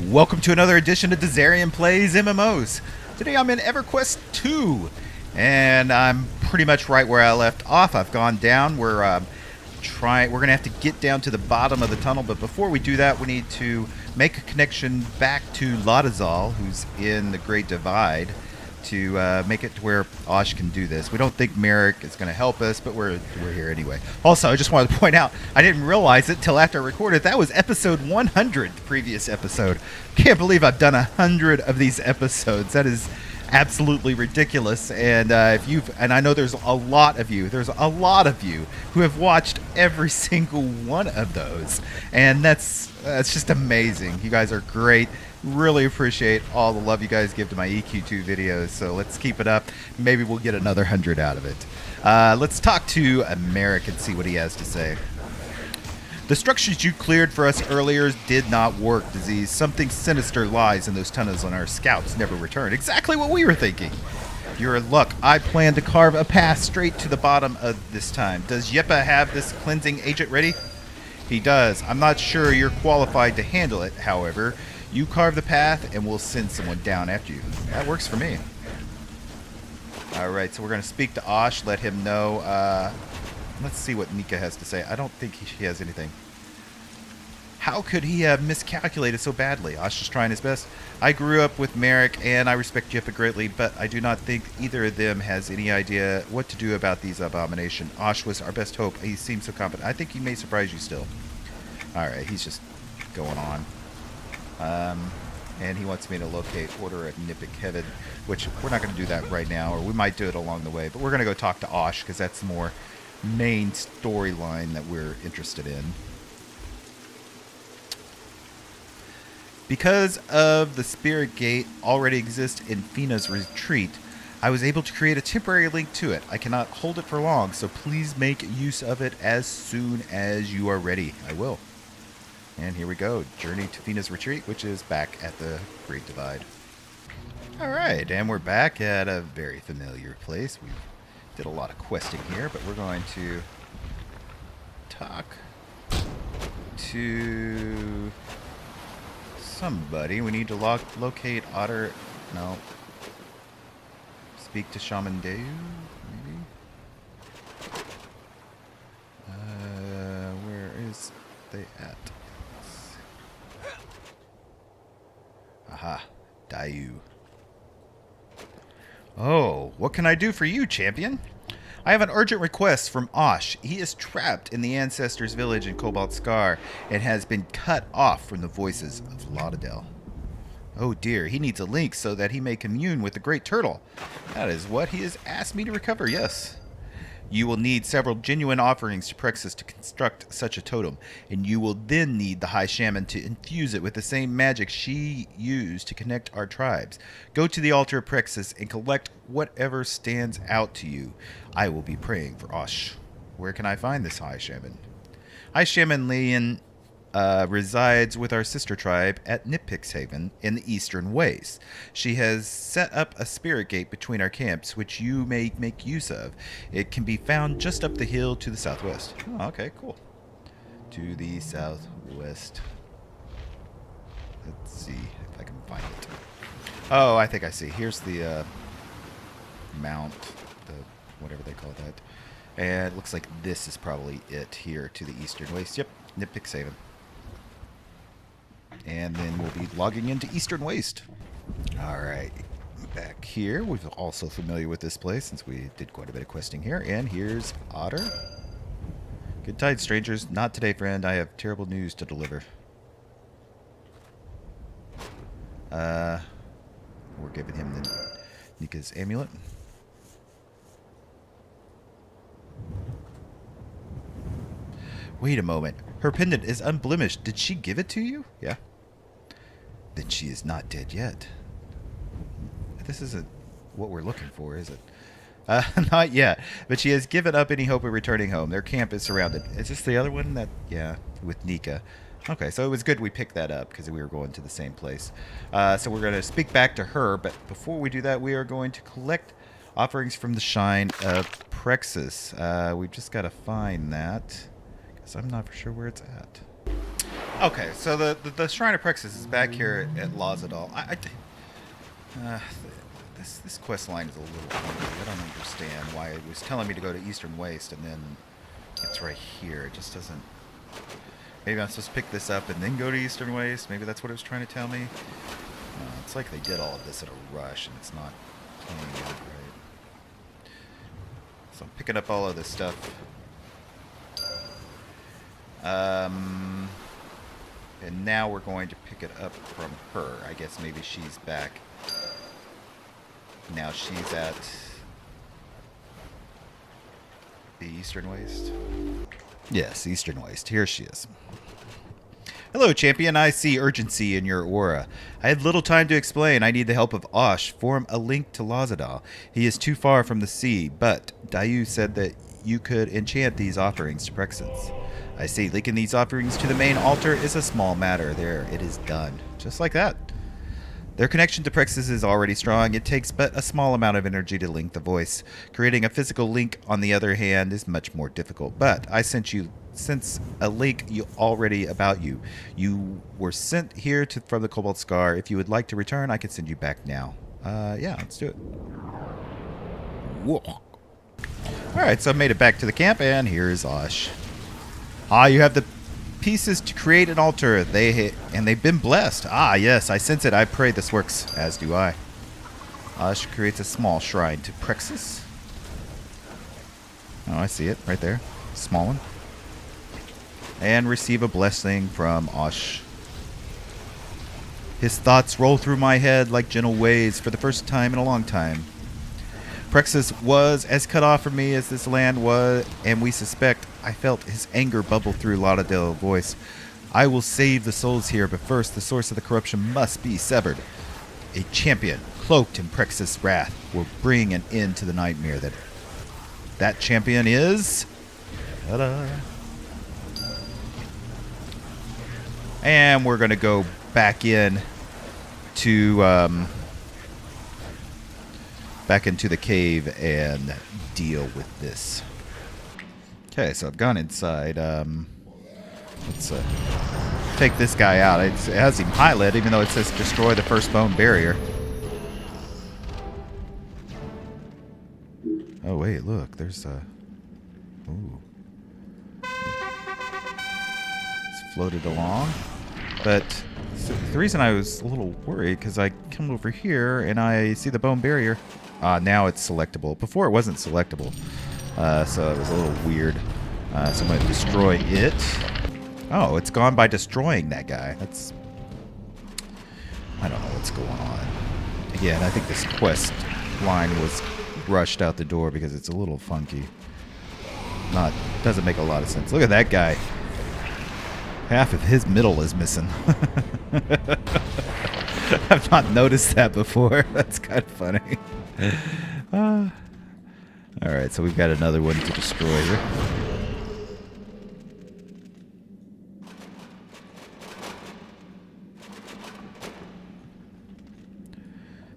Welcome to another edition of Dizzarian Plays MMOs. Today I'm in EverQuest2, and I'm pretty much right where I left off. I've gone down. We're gonna have to get down to the bottom of the tunnel, but before we do that, we need to make a connection back to Ladazal, who's in the Great Divide, to make it to where Osh can do this. We don't think Merrick is going to help us, but we're here anyway. Also, I just wanted to point out, I didn't realize it till after I recorded. That was episode 100, the previous episode. Can't believe I've done 100 of these episodes. That is absolutely ridiculous. And and I know there's a lot of you who have watched every single one of those, and that's just amazing. You guys are great. Really appreciate all the love you guys give to my EQ2 videos, so let's keep it up. Maybe we'll get another 100 out of it. Let's talk to Merrick and see what he has to say. The structures you cleared for us earlier did not work, Disease. Something sinister lies in those tunnels and our scouts never returned. Exactly what we were thinking. You're in luck. I plan to carve a path straight to the bottom of this time. Does Yeppa have this cleansing agent ready? He does. I'm not sure you're qualified to handle it, however. You carve the path, and we'll send someone down after you. That works for me. Alright, so we're going to speak to Osh, let him know. Let's see what Nika has to say. I don't think he has anything. How could he have miscalculated so badly? Osh is trying his best. I grew up with Merrick, and I respect Jeppa greatly, but I do not think either of them has any idea what to do about these abominations. Osh was our best hope. He seems so confident. I think he may surprise you still. Alright, he's just going on. And he wants me to locate Order of Nippic Heaven, which we're not going to do that right now, or we might do it along the way, but we're going to go talk to Osh, because that's the more main storyline that we're interested in. Because of the Spirit Gate already exists in Fina's retreat, I was able to create a temporary link to it. I cannot hold it for long, so please make use of it as soon as you are ready. I will. And here we go. Journey to Fina's retreat, which is back at the Great Divide. Alright, and we're back at a very familiar place. We did a lot of questing here, but we're going to talk to somebody. We need to locate Otter. No. Speak to Shaman Deu, maybe? Where is they at? Aha, Dayu. Oh, what can I do for you, champion? I have an urgent request from Osh. He is trapped in the Ancestors' village in Cobalt Scar and has been cut off from the voices of Lauderdale. Oh dear, he needs a link so that he may commune with the Great Turtle. That is what he has asked me to recover, yes. You will need several genuine offerings to Crixus to construct such a totem, and you will then need the High Shaman to infuse it with the same magic she used to connect our tribes. Go to the altar of Crixus and collect whatever stands out to you. I will be praying for Osh. Where can I find this High Shaman? High Shaman Leon resides with our sister tribe at Nippick's Haven in the Eastern Waste. She has set up a spirit gate between our camps, which you may make use of. It can be found just up the hill to the southwest. Oh, okay, cool. To the southwest. Let's see if I can find it. Oh, I think I see. Here's the mount, whatever they call that. And it looks like this is probably it here to the Eastern Waste. Yep, Nippick's Haven. And then we'll be logging into Eastern Waste. Alright, back here. We're also familiar with this place since we did quite a bit of questing here. And here's Otter. Good tide, strangers. Not today, friend. I have terrible news to deliver. We're giving him the Nika's amulet. Wait a moment. Her pendant is unblemished. Did she give it to you? Yeah. Then she is not dead yet. This isn't what we're looking for, is it? Not yet. But she has given up any hope of returning home. Their camp is surrounded. Is this the other one? Yeah, with Nika. Okay, so it was good we picked that up because we were going to the same place. So we're going to speak back to her, but before we do that, we are going to collect offerings from the Shrine of Crixus. We've just got to find that. I'm not for sure where it's at. Okay, so the Shrine of Crixus is back here at Lazadal. This quest line is a little funky. I don't understand why it was telling me to go to Eastern Waste and then it's right here. It just doesn't. Maybe I'm supposed to pick this up and then go to Eastern Waste. Maybe that's what it was trying to tell me. It's like they did all of this at a rush and it's not playing out right. So I'm picking up all of this stuff. And now we're going to pick it up from her. I guess maybe she's back. Now she's at the Eastern Waste. Yes, Eastern Waste. Here she is. Hello, champion. I see urgency in your aura. I had little time to explain. I need the help of Osh. Form a link to Lazadal. He is too far from the sea, but Dayu said that you could enchant these offerings to Crixus. I see. Linking these offerings to the main altar is a small matter. There, it is done. Just like that. Their connection to Crixus is already strong. It takes but a small amount of energy to link the voice. Creating a physical link, on the other hand, is much more difficult. But I sense a link already about you. You were sent here from the Cobalt Scar. If you would like to return, I can send you back now. Yeah, let's do it. Whoa. Alright, so I made it back to the camp, and here's Osh. You have the pieces to create an altar. They've been blessed. Yes, I sense it. I pray this works, as do I. Osh creates a small shrine to Crixus. Oh, I see it right there. Small one. And receive a blessing from Osh. His thoughts roll through my head like gentle waves for the first time in a long time. Crixus was as cut off from me as this land was, and we suspect I felt his anger bubble through Lauderdale's voice. I will save the souls here, but first the source of the corruption must be severed. A champion, cloaked in Crixus' wrath, will bring an end to the nightmare that champion is... Ta-da! And we're going to go back in to... back into the cave and deal with this. Okay, so I've gone inside. Let's take this guy out. It has him highlighted, even though it says destroy the first bone barrier. Oh, wait, look. There's a... Ooh. It's floated along. But the reason I was a little worried, because I come over here and I see the bone barrier. Now it's selectable. Before it wasn't selectable. So it was a little weird. So I'm going to destroy it. Oh, it's gone by destroying that guy. That's... I don't know what's going on. Again, I think this quest line was rushed out the door because it's a little funky. Doesn't make a lot of sense. Look at that guy. Half of his middle is missing. I've not noticed that before. That's kind of funny. Alright, so we've got another one to destroy here.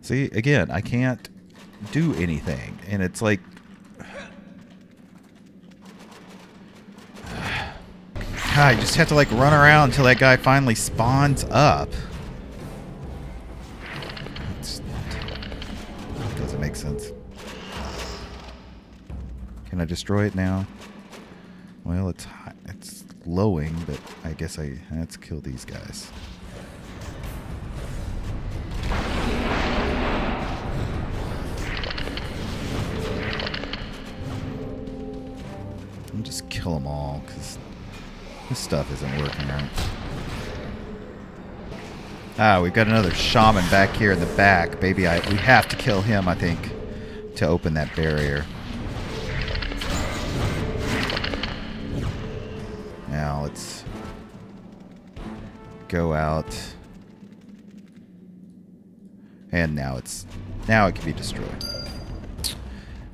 See, again, I can't do anything. And it's like... I just have to like run around until that guy finally spawns up. Doesn't make sense. Can I destroy it now? Well, it's glowing, but I guess let's kill these guys. I'll just kill them all, because this stuff isn't working right. We've got another shaman back here in the back. Baby, we have to kill him, I think, to open that barrier. Now let's go out. And now it can be destroyed.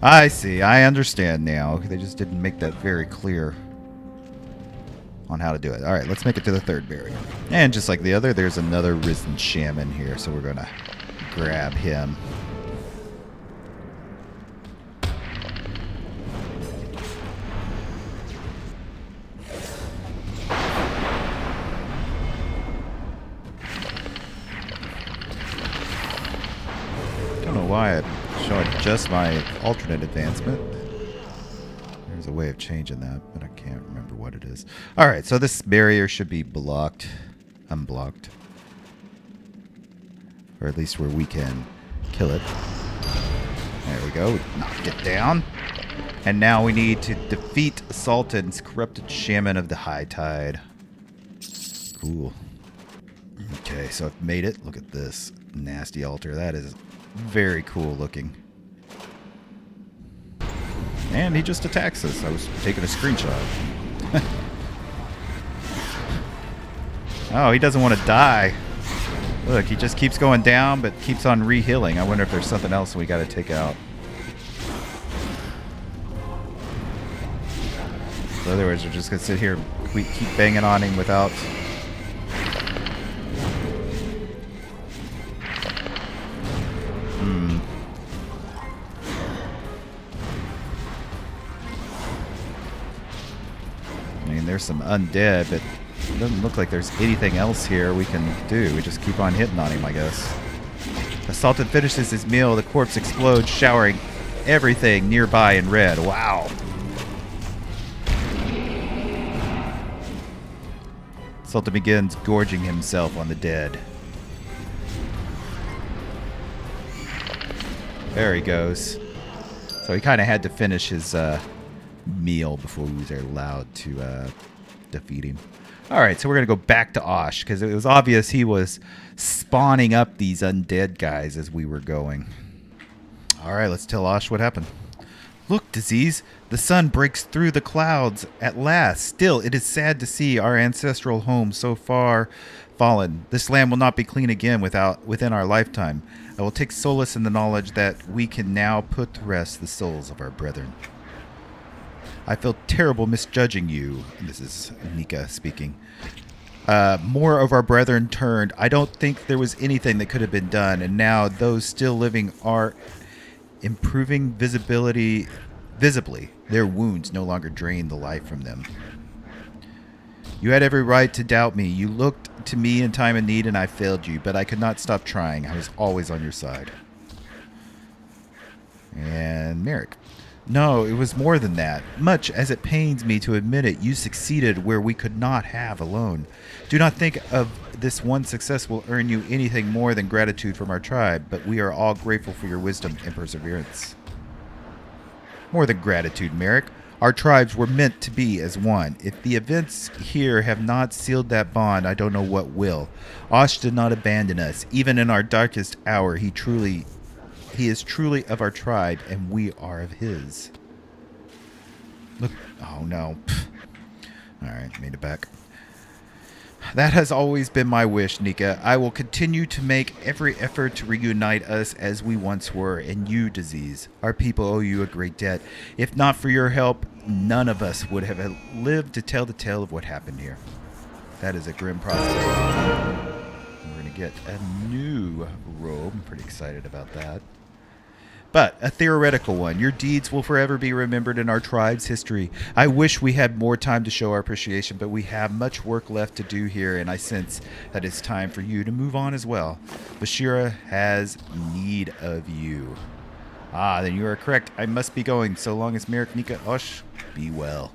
I see. I understand now. They just didn't make that very clear on how to do it. Alright, let's make it to the third barrier. And just like the other, there's another risen shaman here, so we're going to grab him. why I'm showing just my alternate advancement. There's a way of changing that, but I can't remember what it is. Alright, so this barrier should be blocked. Unblocked. Or at least where we can kill it. There we go. Knocked it down. And now we need to defeat Sultan's corrupted shaman of the High Tide. Cool. Okay, so I've made it. Look at this nasty altar. That is very cool looking. And he just attacks us. I was taking a screenshot. Oh, he doesn't want to die. Look, he just keeps going down, but keeps on re-healing. I wonder if there's something else we got to take out. So otherwise, we're just going to sit here and keep banging on him without... I mean, there's some undead, but it doesn't look like there's anything else here we can do. We just keep on hitting on him, I guess. The Sultan finishes his meal. The corpse explodes, showering everything nearby in red. Wow. Sultan begins gorging himself on the dead. There he goes. So he kind of had to finish his meal before we were allowed to defeat him. Alright, so we're going to go back to Osh, because it was obvious he was spawning up these undead guys as we were going. Alright, let's tell Osh what happened. Look, Disease, the sun breaks through the clouds at last. Still, it is sad to see our ancestral home so far fallen. This land will not be clean again within our lifetime. I will take solace in the knowledge that we can now put to rest the souls of our brethren. I feel terrible misjudging you. This is Nika speaking. More of our brethren turned. I don't think there was anything that could have been done, and now those still living are improving visibly. Their wounds no longer drain the life from them. You had every right to doubt me. You looked to me in time of need, and I failed you, but I could not stop trying. I was always on your side. And Merrick. No, it was more than that. Much as it pains me to admit it, you succeeded where we could not have alone. Do not think of this one success will earn you anything more than gratitude from our tribe, but we are all grateful for your wisdom and perseverance. More than gratitude, Merrick. Our tribes were meant to be as one. If the events here have not sealed that bond, I don't know what will. Osh did not abandon us. Even in our darkest hour, He is truly of our tribe, and we are of his. Look. Oh, no. Alright, made it back. That has always been my wish, Nika. I will continue to make every effort to reunite us as we once were, and you, Disease. Our people owe you a great debt. If not for your help, none of us would have lived to tell the tale of what happened here. That is a grim prospect. We're going to get a new robe. I'm pretty excited about that. But a theoretical one. Your deeds will forever be remembered in our tribe's history. I wish we had more time to show our appreciation, but we have much work left to do here, and I sense that it's time for you to move on as well. Bashira has need of you. Ah, then you are correct. I must be going. So long as Merrick, Nika, Osh, be well.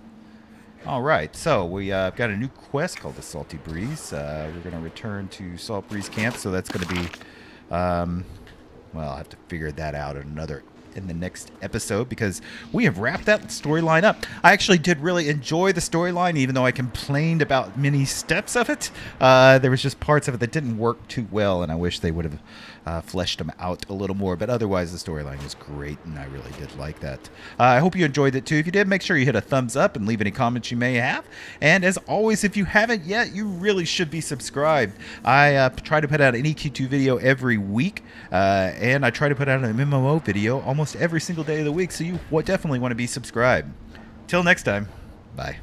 All right, so we got a new quest called the Salty Breeze. We're going to return to Salt Breeze Camp, so that's going to be... well, I'll have to figure that out in the next episode, because we have wrapped that storyline up. I actually did really enjoy the storyline, even though I complained about many steps of it. There was just parts of it that didn't work too well, and I wish they would have fleshed them out a little more. But otherwise, the storyline was great, and I really did like that. I hope you enjoyed it too. If you did, make sure you hit a thumbs up and leave any comments you may have. And as always, if you haven't yet, you really should be subscribed. I try to put out an EQ2 video every week, and I try to put out an MMO video almost every single day of the week, so you definitely want to be subscribed. Till next time, bye.